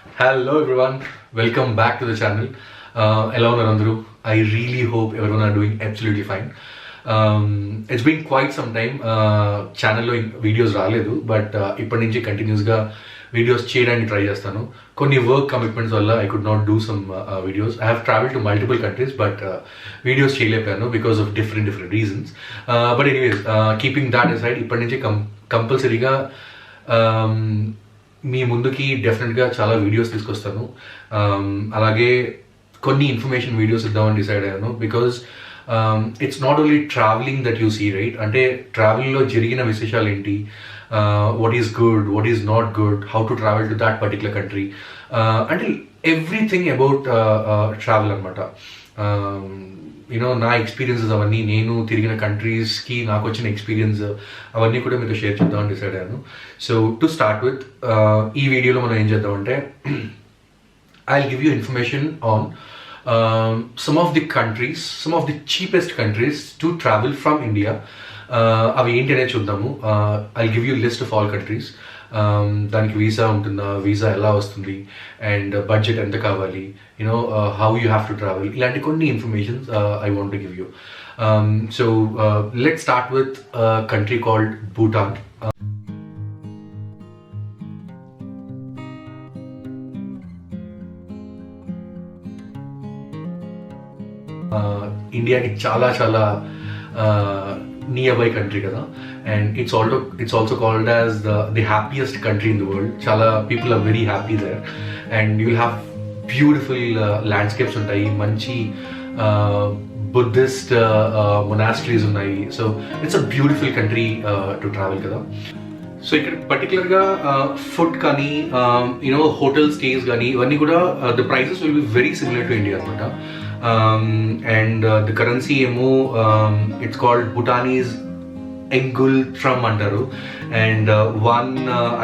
Hello everyone, welcome back to the channel. Hello Narandru. I really hope everyone are doing absolutely fine. It's been quite some time. Channel lo videos raaledu, but ippadi nunchi continuous ga videos cheyadaniki try chestanu. Konni work commitments valla I could not do some videos. I have traveled to multiple countries, but videos cheyalepoyanu because of different reasons. But anyways, keeping that aside, ippadi nunchi compulsory ga మీ ముందుకి డెఫినెట్గా చాలా videos తీసుకొస్తాను. అలాగే కొన్ని information videos ఇద్దామని decide అయ్యాను. Because it's not only travelling that you see, right? అంటే ట్రావెలింగ్లో జరిగిన విశేషాలు ఏంటి, what is good, what is not good, how to travel to that particular country, అంటే ఎవ్రీథింగ్ అబౌట్ ట్రావెల్ అనమాట. నా ఎక్స్పీరియన్సెస్ అవన్నీ, నేను తిరిగిన కంట్రీస్కి నాకు వచ్చిన ఎక్స్పీరియన్స్ అవన్నీ కూడా మీతో షేర్ చేద్దామని డిసైడ్ అయ్యాను. సో టు స్టార్ట్ విత్, ఈ వీడియోలో మనం ఏం చేద్దామంటే I give you information on some of the countries, some of the cheapest countries to travel from India. అవి ఏంటి అనేది చూద్దాము. I give you list of all countries. దానికి వీసా ఉంటుందా, వీసా ఎలా వస్తుంది, అండ్ బడ్జెట్ ఎంత కావాలి, how you have to travel, ఇలాంటి కొన్ని informations I want to give you. So let's start with country called Bhutan. ఇండియాకి చాలా చాలా నియర్ బై కంట్రీ కదా, and it's also called as the happiest country in the world. చాలా people are very happy there, and you will have beautiful landscapes ఉంటాయి, మంచి Buddhist monasteries ఉన్నాయి. So it's a beautiful country to travel కదా. So ఇక్కడ పర్టికులర్గా food కానీ hotel stays కానీ ఇవన్నీ కూడా the prices will be very similar to India అనమాట. And the currency ఏమో it's called Bhutanese Engultram అంటారు, and one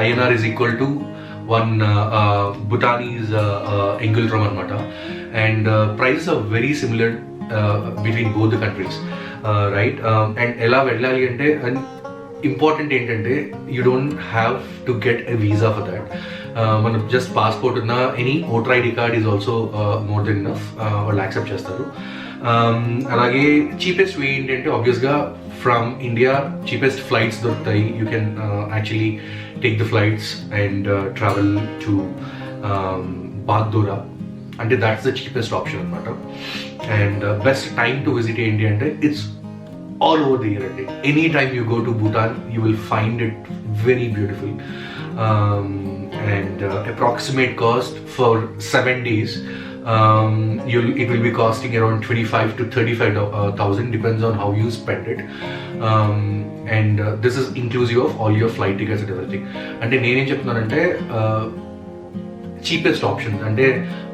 INR is equal to one Bhutanese Engultram అనమాట. And prices are very similar between both the countries, right? And ఎలా వెళ్ళాలి అంటే, important ఏంటంటే you don't have to get a visa for that. మనం just passport ఉన్న any voter ID card is also more than enough, వాళ్ళు accept చేస్తారు. అలాగే cheapest way ఏంటంటే, ఆబ్వియస్గా ఫ్రమ్ ఇండియా చీపెస్ట్ ఫ్లైట్స్ దొరుకుతాయి. You can actually take the flights and travel to Bagdogra, అంటే that's the cheapest option అనమాట. And best time to visit ఏంటి అంటే, it's all over the year. Anytime you go to Bhutan, you will find it very beautiful. And approximate cost for 7 days, it will be costing around 25 to 35,000, depends on how you spend it. And this is inclusive of all your flight tickets and everything. అంటే నేనేం చెప్తున్నానంటే, cheapest option అంటే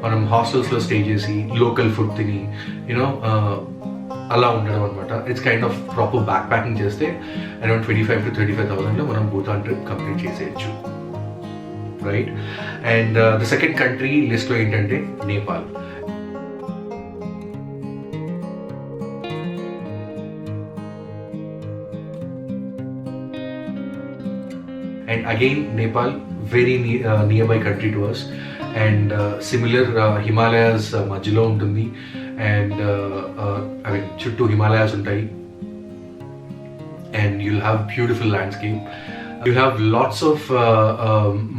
మనం హాస్టల్స్లో stay చేసి local food తిని అలా ఉండడం అనమాట. It's kind of proper back packing చేస్తే అరౌండ్ 25 to 35,000లో మనం భూటాన్ ట్రిప్ కంప్లీట్ చేసేయచ్చు, right? And the second country లిస్ట్లో ఏంటంటే Nepal. And again, Nepal, very nearby country to us, and similar Himalayas మధ్యలో ఉంటుంది, అండ్ ఐ మీన్ చుట్టూ హిమాలయాస్ ఉంటాయి, and you'll have beautiful landscape. You have lots of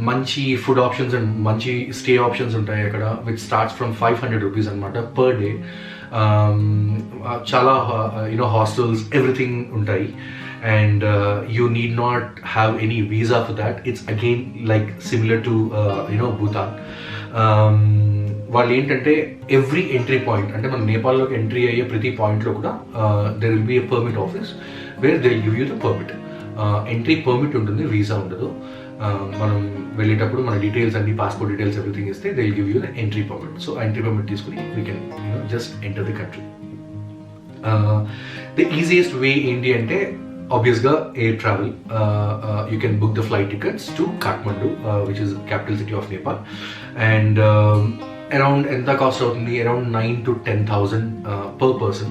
మంచి food options and మంచి stay options ఉంటాయి అక్కడ, విచ్ స్టార్ట్స్ ఫ్రమ్ 500 రూపీస్ అనమాట per day. చాలా హాస్టల్స్ ఎవ్రీథింగ్ ఉంటాయి, and you need not have any visa for that. It's again like similar to Bhutan. వాళ్ళు ఏంటంటే every entry point, అంటే మనం నేపాల్లోకి ఎంట్రీ అయ్యే ప్రతి పాయింట్లో కూడా there will be a permit office where they will give you the permit. Entry permit ఉంటుంది, visa ఉండదు. మనం వెళ్ళేటప్పుడు మన డీటెయిల్స్ అన్ని, పాస్పోర్ట్ డీటెయిల్స్ ఎవ్రీథింగ్ ఇస్తే they will give you the entry permit. So entry permit తీసుకుని we can just enter the country. The easiest way ఏంటి అంటే, obviously air travel. You can book the flight tickets to Kathmandu, which is capital city of Nepal, and around enta cost outundi, around 9 to 10,000 per person.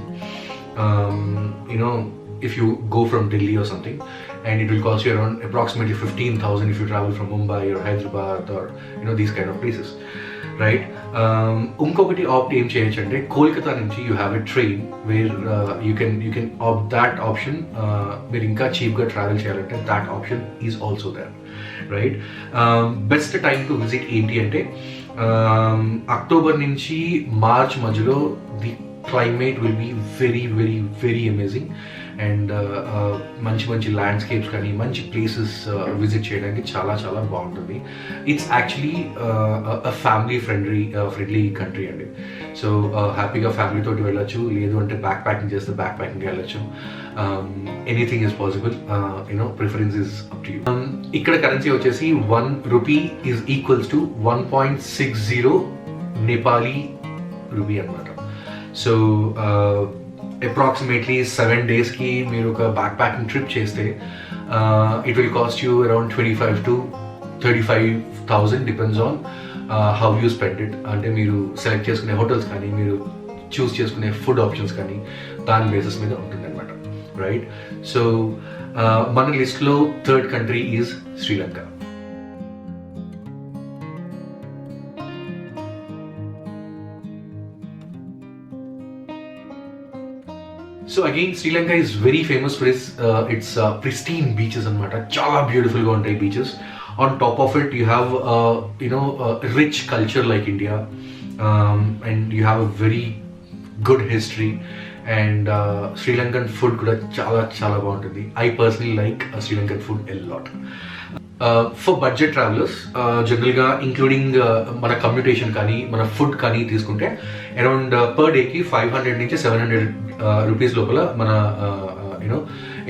if you go from Delhi or something, and it will cost you around approximately 15,000 if you travel from Mumbai or Hyderabad or these kind of places, right? Unkokati opt em cheyachante Kolkata nunchi you have a train where you can opt that option. Meer inka cheap ga travel cheyalante that option is also there, right? Best time to visit enti ante October nunchi March majhilo the climate will be very very very amazing, and మంచి landscapes కానీ మంచి places visit చేయడానికి చాలా చాలా బాగుంటుంది. It's actually family friendly country అండి. So హ్యాపీగా ఫ్యామిలీతో వెళ్ళొచ్చు, లేదు అంటే బ్యాక్ ప్యాకింగ్ చేస్తే బ్యాక్ ప్యాకింగ్ వెళ్ళొచ్చు. Anything is possible, preference is up to you. ఇక్కడ కరెన్సీ వచ్చేసి 1 rupee is equals to 1.60 Nepali rupee అనమాట. So approximately 7 days ki meer oka backpacking trip cheste it will cost you around 25 to 35,000 depends on how you spend it. Ante meeru select cheskune hotels kani meeru choose cheskune food options kani dan basis meeda untundi anamata, right? So mana list lo third country is Sri Lanka. So again, Sri Lanka is very famous for its pristine beaches anamata. Chala beautiful ga untayi beaches. On top of it, you have a rich culture like India, and you have a very good history. And Sri Lankan food kuda chala baaguntundi. I personally like Sri Lankan food a lot. For budget travelers, general ga including mana commutation kani mana food kani తీసుకుంటే around per day ki 500 నుంచి 700 rupees lopala mana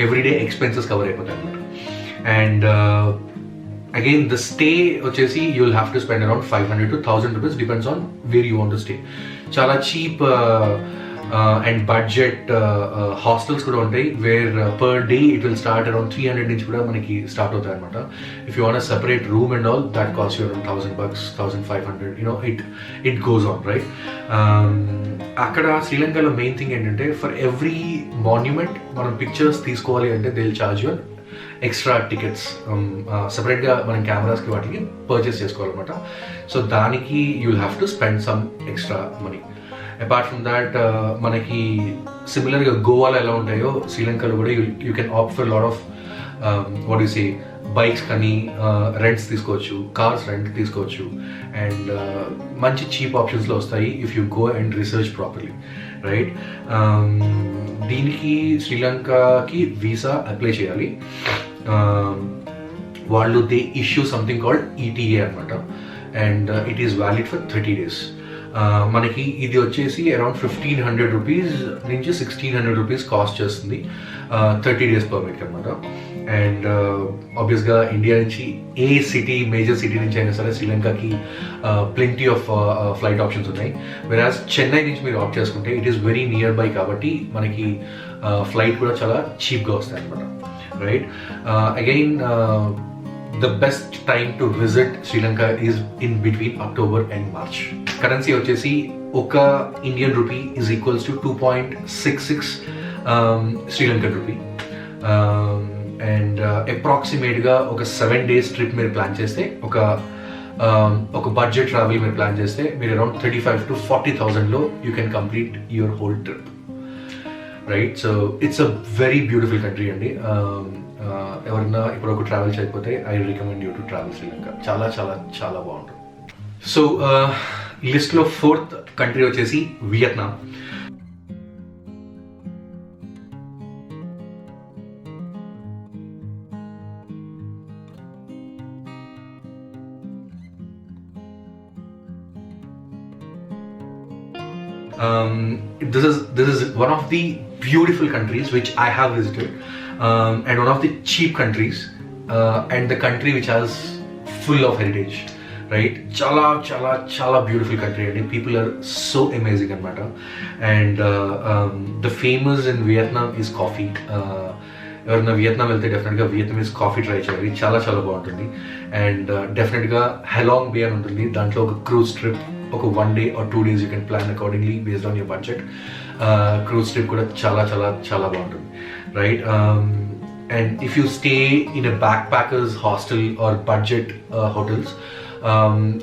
everyday expenses cover అయిపోతాయి అన్నమాట. And again the stay వచ్చేసి you will have to spend around 500 to 1000 rupees depends on where you want to stay. చాలా cheap and budget hostels kuda untai where per day it will start around 300 నుంచి కూడా మనకి start అవుతాయి అన్నమాట. If you want a separate room and all, that costs you around $1,000, 1,500, it goes on, right? అక్కడ శ్రీలంకలో main thing ఏంటంటే for every monument మనం pictures తీసుకోవాలి అంటే they will charge you extra tickets సపరేట్గా మనం కెమెరాస్కి వాటికి పర్చేస్ చేసుకోవాలన్నమాట. సో దానికి you will have to spend some extra money. Apart from that మనకి సిమిలర్గా గోవాలో ఎలా ఉంటాయో శ్రీలంకలో కూడా you can opt for lot of what you say bikes కానీ రెంట్స్ తీసుకోవచ్చు, కార్స్ రెంట్ తీసుకోవచ్చు, అండ్ మంచి చీప్ ఆప్షన్స్లో వస్తాయి if you go and research properly, right? దీనికి శ్రీలంకకి వీసా అప్లై చేయాలి. వాళ్ళు they issue something called ETA అనమాట, and it is valid for 30 days. మనకి ఇది వచ్చేసి అరౌండ్ 1,500 rupees నుంచి 1,600 rupees కాస్ట్ చేస్తుంది 30 days పర్మిట్ అనమాట. అండ్ ఆబ్వియస్గా ఇండియా నుంచి ఏ సిటీ మేజర్ సిటీ నుంచి అయినా సరే శ్రీలంకకి ప్లెంటీ ఆఫ్ ఫ్లైట్ ఆప్షన్స్ ఉన్నాయి. వెరాజ్ చెన్నై నుంచి మీరు ఆప్ట్ చేసుకుంటే it is very near by కాబట్టి మనకి ఫ్లైట్ కూడా చాలా చీప్గా వస్తాయి అనమాట, right? Again the best time to visit Sri Lanka is in between October and March. Currency వచ్చేసి ఒక Indian rupee is equals to 2.66 Sri Lankan rupee. And approximate గా ఒక 7 days trip మీరు ప్లాన్ చేస్తే ఒక బడ్జెట్ ట్రావెల్ మీరు plan చేస్తే మీరు అరౌండ్ 35,000 to 40,000 లో you can complete your whole trip, right? So it's a very beautiful country అండి. ఎవరన్నా ఇప్పుడు ఒక ట్రావెల్ చేయకపోతే I recommend you to travel Sri Lanka. చాలా చాలా చాలా బాగుంటుంది. సో లిస్ట్లో 4th కంట్రీ వచ్చేసి Vietnam. This is one of the beautiful countries which I have visited, and one of the cheap countries, and the country which has full of heritage, right? Chala beautiful country, and people are so amazing anamata. And the famous in Vietnam is coffee. ఎవరైనా Vietnam వెళ్తే డెఫినెట్గా Vietnamese coffee try చేయాలి, చాలా చాలా బాగుంటుంది. And డెఫినెట్గా హెలాంగ్ బే అని ఉంటుంది, దాంట్లో ఒక క్రూజ్ ట్రిప్ ఒక 1 day or 2 days you can plan accordingly based on your budget. Cruise trip కూడా చాలా చాలా చాలా బాగుంటుంది. right? And if you stay in a backpackers hostel or budget hotels,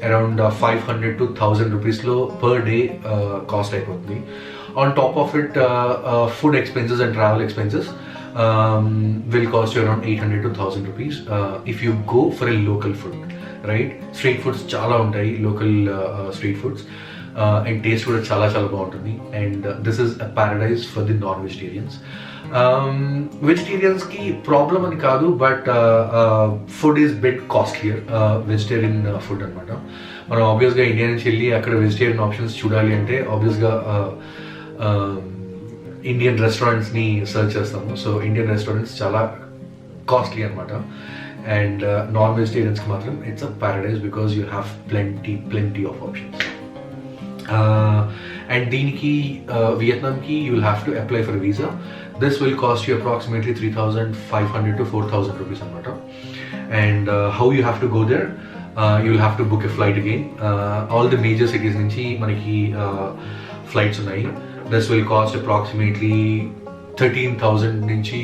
around 500 to 1000 rupees per day cost అయిపోతుంది. On top of it, food expenses and travel expenses will cost you around 800 to 1000 rupees if you go for a local food, right? Street foods chala untayi, local street foods, and taste kuda chala baaguntundi, and this is a paradise for the non-vegetarians. Vegetarians ki problem ani kaadu, but food is bit costlier, vegetarian food anamata. మనం ఆబ్వియస్గా India నుంచి వెళ్ళి అక్కడ vegetarian options చూడాలి అంటే ఆబ్వియస్గా Indian రెస్టారెంట్స్ని search చేస్తాము. సో ఇండియన్ రెస్టారెంట్స్ చాలా కాస్ట్లీ అనమాట, అండ్ నాన్ వెజిటేరియన్స్కి మాత్రం it's a paradise because you have plenty of options. And దీనికి వియత్నాంకి you will have to apply for visa. This will cost you approximately 3500 to 4000 rupees అనమాట. And how you have to go there, you will have to book a flight again. All the major cities nunchi manaki flights unnai. This will cost approximately 13,000 nunchi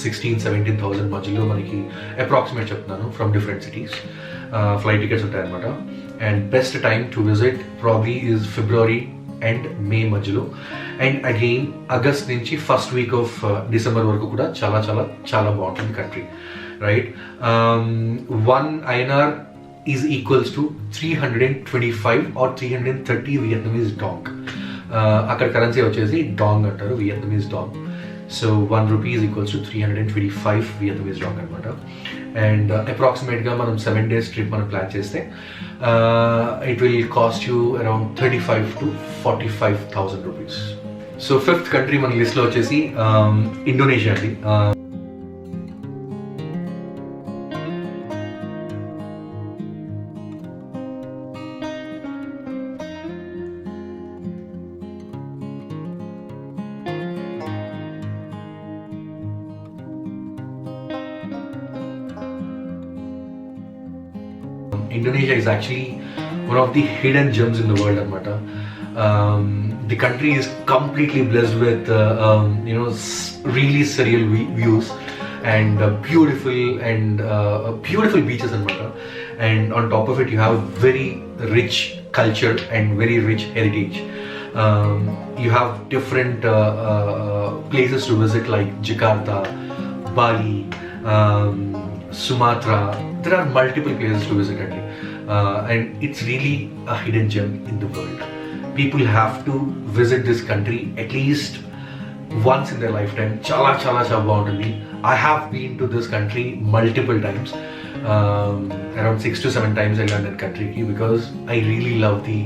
16,000-17,000 majhilo manaki approximate cheptunanu from different cities. Flight tickets untayi anamata, and best time to visit probably is February and May majhilo, and again August nunchi first week of December varaku kuda చాలా బాగుంటుంది country, right? 1 INR is equals to 325 or 330 Vietnamese dong. Akkada currency vachesi dong antaru, Vietnamese dong. So 1 rupee is equals to 325 Vietnamese dong anamata. And approximate ga manam 7 days trip manam plan cheste it will cost you around 35 to 45,000 rupees. So fifth country మన list లో వచ్చేసి Indonesia అండి. Indonesia is actually one of the hidden gems in the world, anamata. The country is completely blessed with really surreal views and beautiful beaches, anamata. And on top of it, you have very rich culture and very rich heritage. You have different places to visit like Jakarta, Bali, Sumatra. There are multiple places to visit, and it's really a hidden gem in the world. People have to visit this country at least once in their lifetime. Chala baaguntundi. I have been to this country multiple times, around 6 to 7 times I landed country because I really love the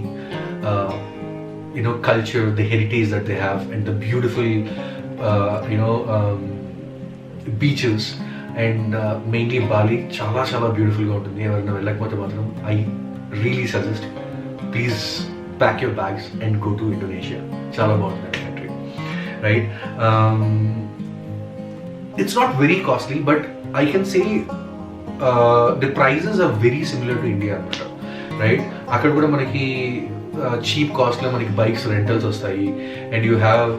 culture, the heritage that they have, and the beautiful beaches. And mainly Bali చాలా beautiful గా ఉంటుంది. ఎవరైనా వెళ్ళకపోతే మాత్రం I really suggest, please pack your bags and go to Indonesia. చాలా బాగుంటుంది country, right? It's not very costly, but I can say the prices are very similar to India అన్నమాట, right? అక్కడ కూడా మనకి చీప్ కాస్ట్లో మనకి బైక్స్ రెంటల్స్ వస్తాయి, and you have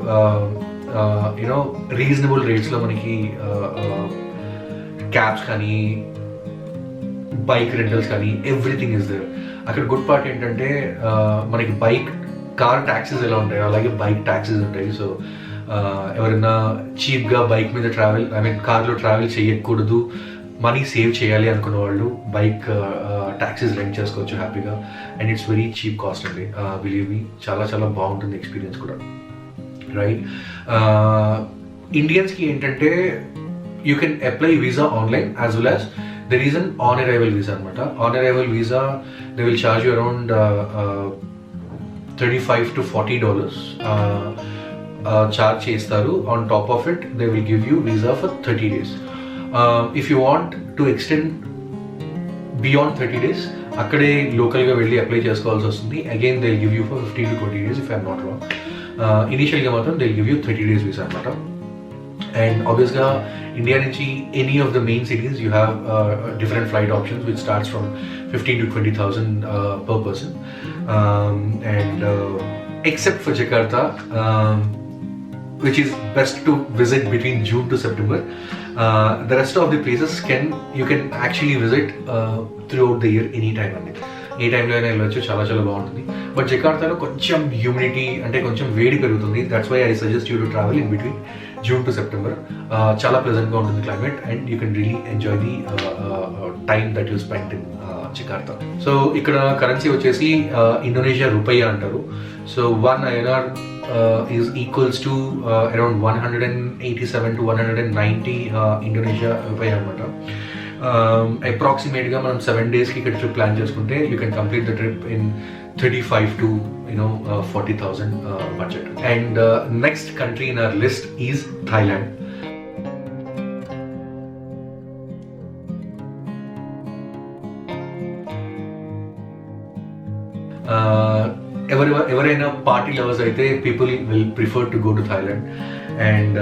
reasonable రేట్స్లో మనకి క్యాబ్స్ కానీ బైక్ రెంటల్స్ కానీ ఎవ్రీథింగ్ ఇస్ దేర్. అక్కడ గుడ్ పార్ట్ ఏంటంటే మనకి కార్ ట్యాక్సెస్ ఎలా ఉంటాయి అలాగే బైక్ ట్యాక్సెస్ ఉంటాయి. సో ఎవరైనా చీప్గా బైక్ మీద కార్లో ట్రావెల్ చేయకూడదు, మనీ సేవ్ చేయాలి అనుకున్న వాళ్ళు బైక్ ట్యాక్సెస్ రెంట్ చేసుకోవచ్చు హ్యాపీగా, and it's very cheap cost అండి. బిలీవ్ మీ, చాలా బాగుంటుంది ఎక్స్పీరియన్స్ కూడా, రైట్? ఇండియన్స్కి ఏంటంటే you can apply visa online as well as there is an on-arrival visa anamata. On-arrival visa, they will charge you around $35 to $40 charge chestaru. On top of it, they will give you visa for 30 days. If you want to extend beyond 30 days, akkade local ga velli apply chesukovalsi vastundi. Again, they will give you for 15 to 20 days if I am not wrong. Initially ga matram they will give you 30 days visa anamata. And obviously India nunchi any of the main cities you have different flight options which starts from 15 to 20,000 per person, and except for Jakarta, which is best to visit between June to September. The rest of the places you can actually visit throughout the year anytime. ఏ టైంలో అయినా వెళ్ళొచ్చు, చాలా చాలా బాగుంటుంది. But జకార్తాలో కొంచెం humidity అంటే కొంచెం వేడి పెరుగుతుంది. That's why I suggest you to travel in between June to September. చాలా ప్లెజెంట్గా ఉంటుంది climate and you can really enjoy the time that you spend in Jakarta. So ఇక్కడ కరెన్సీ వచ్చేసి ఇండోనేషియా రూపాయి అంటారు. So 1 INR is equals to around 187 to 190 Indonesia rupee అనమాట. Approximately మనం 7 days కి ఇక్కడ ట్రిప్ ప్లాన్ చేసుకుంటే you can complete the trip in 35 to 40,000 budget. And next country in our list is Thailand. ఎవరైనా party lovers అయితే people will prefer to go to Thailand. And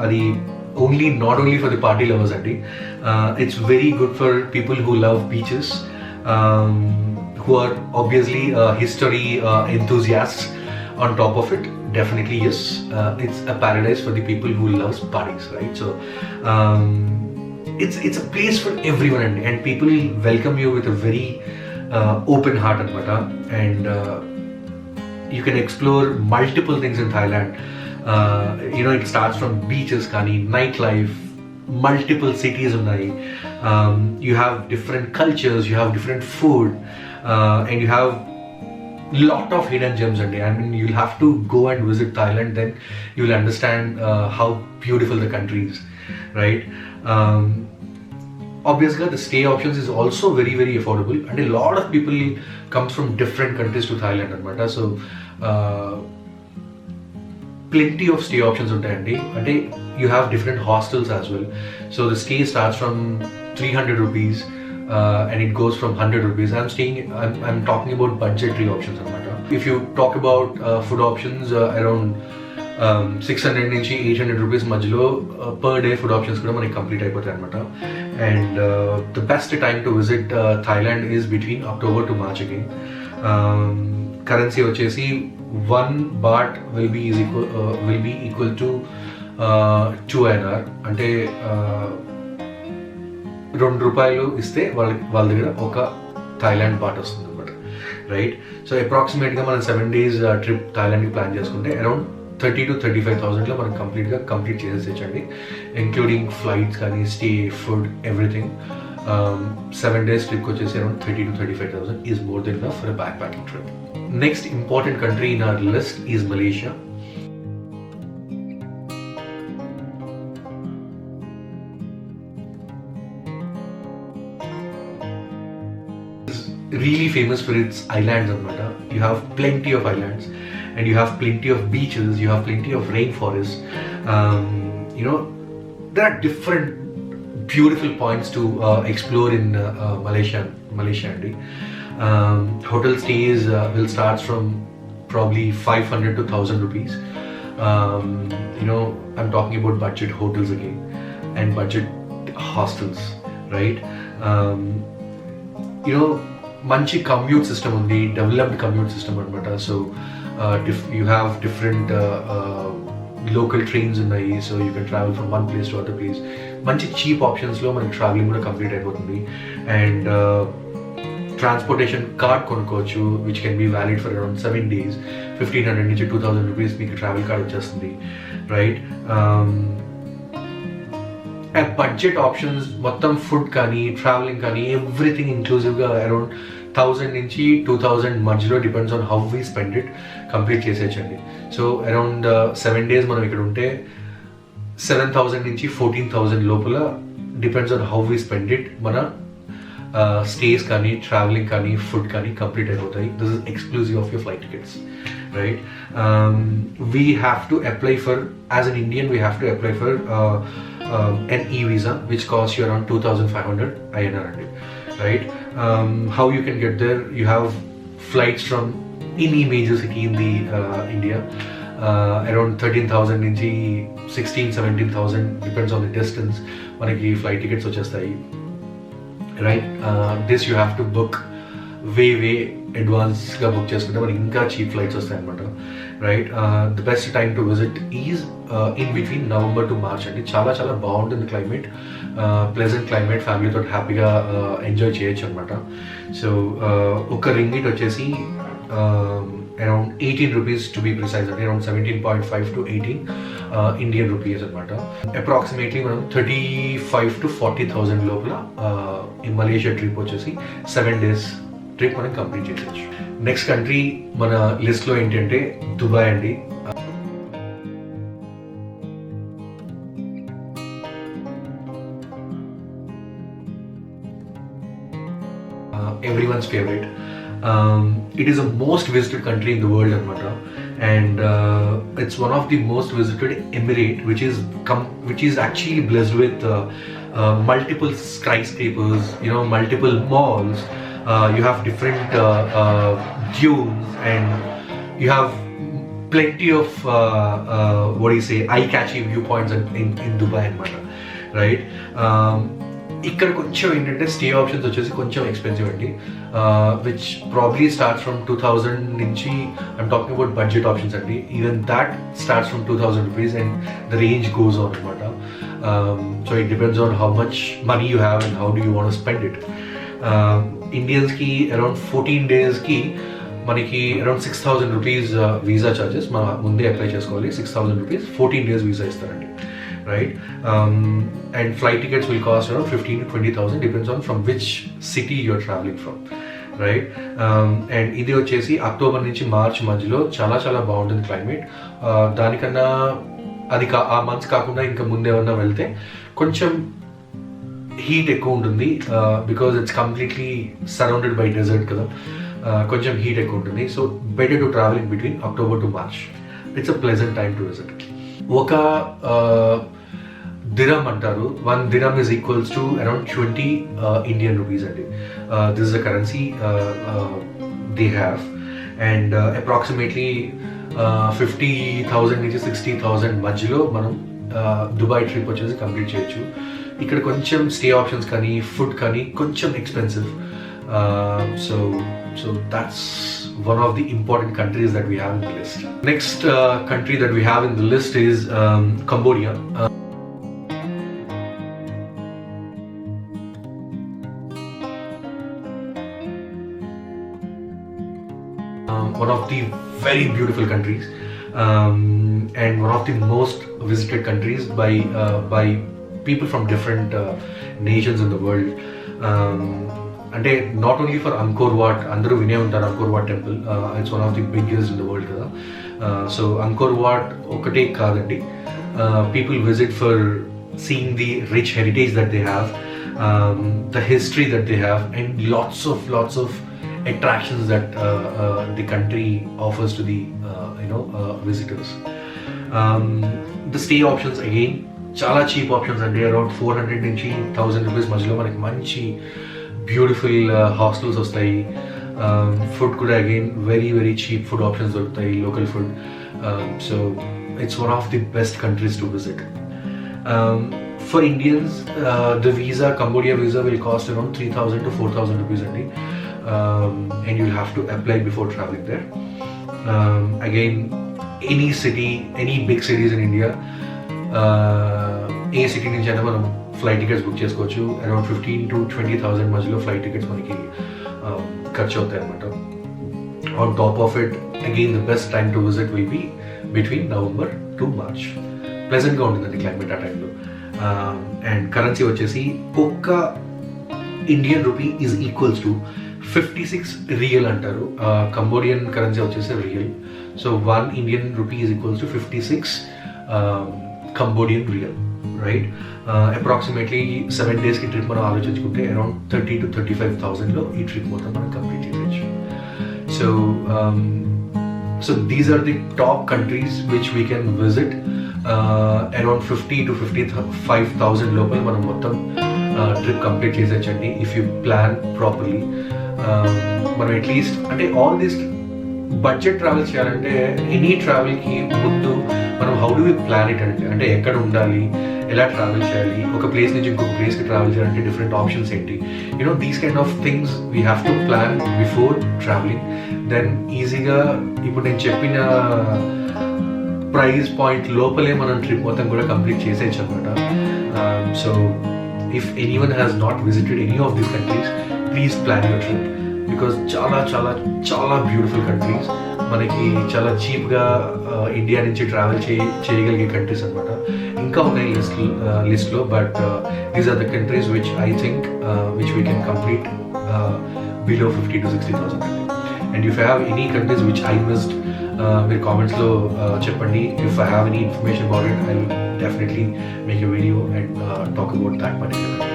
అది not only for the party lovers అండి. It's very good for people who love beaches, who are obviously history enthusiasts on top of it. Definitely yes, it's a paradise for the people who loves parties, right? So it's a place for everyone and people welcome you with a very open heart anamata. And you can explore multiple things in Thailand. It starts from beaches, nightlife, multiple cities unnai. You have different cultures, you have different food, and you have lot of hidden gems. I mean, you'll have to go and visit Thailand, then you'll understand how beautiful the country is, right? Obviously the stay options is also very very affordable, and a lot of people comes from different countries to Thailand anamata. So plenty of stay options untayandi, ante you have different hostels as well. So the stay starts from 300 rupees and it goes from 100 rupees. I'm talking about budgetary options anamata. If you talk about food options, around 600 నుంచి 800 rupees మధ్యలో per day food options కూడా మనకి complete అయిపోతాయి అనమాట. And the best time to visit Thailand is between October to March again. Currency వచ్చేసి 1 baht will be equal to 2 INR. అంటే 2 రూపాయలు ఇస్తే వాళ్ళ దగ్గర ఒక థాయిలాండ్ బాట్ వస్తుంది అనమాట, రైట్? సో అప్రాక్సిమేట్గా మనం 7 days ట్రిప్ థాయిలాండ్కి ప్లాన్ చేసుకుంటే అరౌండ్ 30,000 to 35,000లో మనం కంప్లీట్ చేసేసండి, ఇంక్లూడింగ్ ఫ్లైట్స్ కానీ స్టే, ఫుడ్, ఎవ్రీథింగ్. 7 days ట్రిప్కి వచ్చేసి around 30,000 to 35,000 is more than enough for a back packing trip. Next important country in our list is Malaysia. It's really famous for its islands anamata. You have plenty of islands and you have plenty of beaches, you have plenty of rainforests. There are different beautiful points to explore in Malaysia. Hotel stays will start from probably 500 to 1,000 rupees. I'm talking about budget hotels again and budget hostels, right? Manchi commute system undi, developed commute system anamata. So you have different local trains unnai, so you can travel from one place to other place. Manchi cheap options lo manaki traveling kuda complete అయిపోతుంది. And transportation card కొనుక్కోవచ్చు, which can be valid for around 7 days. 1,500 నుంచి 2,000 rupees మీకు travel card వచ్చేస్తుంది, right? Budget options మొత్తం food కానీ travelling కానీ everything ఇంక్లూజివ్గా around 1,000 నుంచి 2,000 మధ్యలో, depends on how we spend it, complete చేసేయచ్చండి. సో అరౌండ్ 7 days మనం ఇక్కడ ఉంటే 7,000 నుంచి 14,000 లోపల, depends on how we spend it, మన స్టేస్ కానీ ట్రావెలింగ్ కానీ ఫుడ్ కానీ కంప్లీట్ అయిపోతాయి. This is exclusive of your flight tickets, right? We have to apply for, as an Indian we have to apply for an e-visa which costs you around 2,500 INR, right? How you can get there? You have flights from any major city in the India, around 13,000 నుంచి 16,000-17,000, depends on the distance, మనకి flight tickets వచ్చేస్తాయి, right? This you have to book way అడ్వాన్స్గా book చేసుకుంటే మనకి ఇంకా cheap flights వస్తాయి అనమాట. Right, the best time to visit is in between November to March అండి. చాలా చాలా బాగుంటుంది క్లైమేట్, ప్లెజెంట్ క్లైమేట్, ఫ్యామిలీతో హ్యాపీగా ఎంజాయ్ చేయొచ్చు అనమాట. సో ఒక రింగిట్ వచ్చేసి around 18 rupees to be precise, around 17.5 to 18 Indian rupees అనమాట. అప్రాక్సిమేట్లీ మనం 35 to 40,000 లోపల ఈ మలేషియా ట్రిప్ వచ్చేసి 7 days ట్రిప్ మనం కంప్లీట్ చేసేయచ్చు. నెక్స్ట్ కంట్రీ మన లిస్ట్లో ఏంటంటే దుబాయ్ అండి. Everyone's favorite. It is the most visited country in the world anamata, and it's one of the most visited emirate which is actually blessed with multiple skyscrapers, multiple malls, you have different dunes, and you have plenty of eye-catching viewpoints in Dubai anamata, right? ఇక్కడ కొంచెం ఏంటంటే stay options వచ్చేసి కొంచెం expensive అండి, which probably starts from 2000 నుంచి. I'm talking about budget options అండి. Even that starts from 2000 rupees and the range goes on అనమాట. So it depends on how much money you have and how do you want spend it. ఇండియన్స్కి around 14 daysకి మనకి around 6,000 rupees visa charges మనం ముందే apply చేసుకోవాలి. 6,000 rupees 14 days visa ఇస్తారండి, right? And flight tickets will cost around 15,000 to 20,000, depends on from which city you're traveling from, right? And ఇది వచ్చేసి October నుంచి మార్చ్ మధ్యలో చాలా చాలా బాగుంటుంది క్లైమేట్. దానికన్నా అది ఆ మంత్స్ కాకుండా ఇంకా ముందేమన్నా వెళ్తే కొంచెం హీట్ ఎక్కువ ఉంటుంది, because it's completely surrounded by desert కదా, కొంచెం హీట్ ఎక్కువ ఉంటుంది. So better to travelling between October to March. It's a pleasant time to visit. ఒక dirham అంటారు. 1 dirham is equals to around 20 Indian rupees అండి. This is the currency they have, and approximately 50,000 నుంచి 60,000 మధ్యలో మనం Dubai trip వచ్చేసి complete చేయొచ్చు. ఇక్కడ కొంచెం స్టే ఆప్షన్స్ కానీ ఫుడ్ కానీ కొంచెం expensive. So that's one of the important countries that we have in the list. Next country that we have in the list is Cambodia. One of the very beautiful countries, and one of the most visited countries by people from different nations in the world. అంటే not only for Angkor what, అందరూ వినే ఉంటారు Angkor what temple. It's one of the biggest in the world కదా. So Angkor what ఒకటే కాదండి, people visit for seeing the rich heritage that they have, the history that they have, and lots of attractions that the country offers to the visitors. The stay options again చాలా cheap options అండి. Around 400 నుంచి 1,000 rupees మధ్యలో మనకి మంచి beautiful hostels వస్తాయి. Food కూడా again very very cheap food options దొరుకుతాయి, local food. So it's one of the best countries to visit. For Indians the visa, Cambodia visa will cost around 3,000 to 4,000 rupees అండి, and you'll have to apply before traveling there. Again, any city, any big cities in India, A city నుంచి అయినా మనం flight tickets book చేసుకోవచ్చు. Around 15,000 to 20,000 మధ్యలో flight tickets మనకి ఖర్చు అవుతాయి అనమాట. On top of it again the best time to visit will be between November to March. ప్లెజెంట్గా ఉంటుందండి క్లైమేట్ ఆ టైంలో. అండ్ కరెన్సీ వచ్చేసి ఒక్క Indian rupee is equals to 56 real అంటారు. కంబోడియన్ కరెన్సీ వచ్చేసి real. So 1 Indian rupee is equals to 56 Cambodian real, right? Approximately 7 days की trip మనం ఆలోచించుకుంటే around 30,000 to 35,000 లో ఈ ట్రిప్ మొత్తం మనం కంప్లీట్ చేయొచ్చు. So these are the top countries which we can visit. Around 50,000 to 55,000 లోపల మనం మొత్తం ట్రిప్ కంప్లీట్ చేసేయచ్చండి ఇఫ్ యూ ప్లాన్ ప్రాపర్లీ. మనం అట్లీస్ట్ అంటే ఆల్ దీస్ బడ్జెట్ ట్రావెల్ చేయాలంటే ఎనీ ట్రావెల్కి ముందు మనం how do we plan it అంటే ఎక్కడ ఉండాలి, ఎలా ట్రావెల్ చేయాలి, ఒక ప్లేస్ నుంచి ఇంకొక ప్లేస్కి ట్రావెల్ చేయాలంటే డిఫరెంట్ ఆప్షన్స్ ఏంటి, these kind of things we have to plan before travelling. Then ఈజీగా ఇప్పుడు నేను చెప్పిన ప్రైస్ పాయింట్ లోపలే మనం ట్రిప్ మొత్తం కూడా కంప్లీట్ చేసేయచ్చు అనమాట. So if anyone has not visited any of these countries, please plan your trip. Because చాలా చాలా చాలా బ్యూటిఫుల్ కంట్రీస్, మనకి చాలా చీప్గా ఇండియా నుంచి ట్రావెల్ చేయగలిగే కంట్రీస్ అనమాట. ఇంకా ఉన్నాయి లిస్ట్లో, but these are the countries which I think which we can complete below 50,000 to 60,000. And if I have any countries which I missed, మీరు కామెంట్స్లో చెప్పండి. If I have any information about it, I will definitely make a video and talk about that particular country.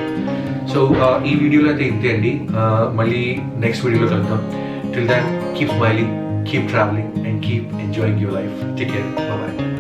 So ఈ వీడియోలో అయితే ఇంతే అండి. మళ్ళీ next వీడియోలో కలుద్దాం. Till then, keep smiling, keep traveling, and keep enjoying your life. Take care. Bye bye.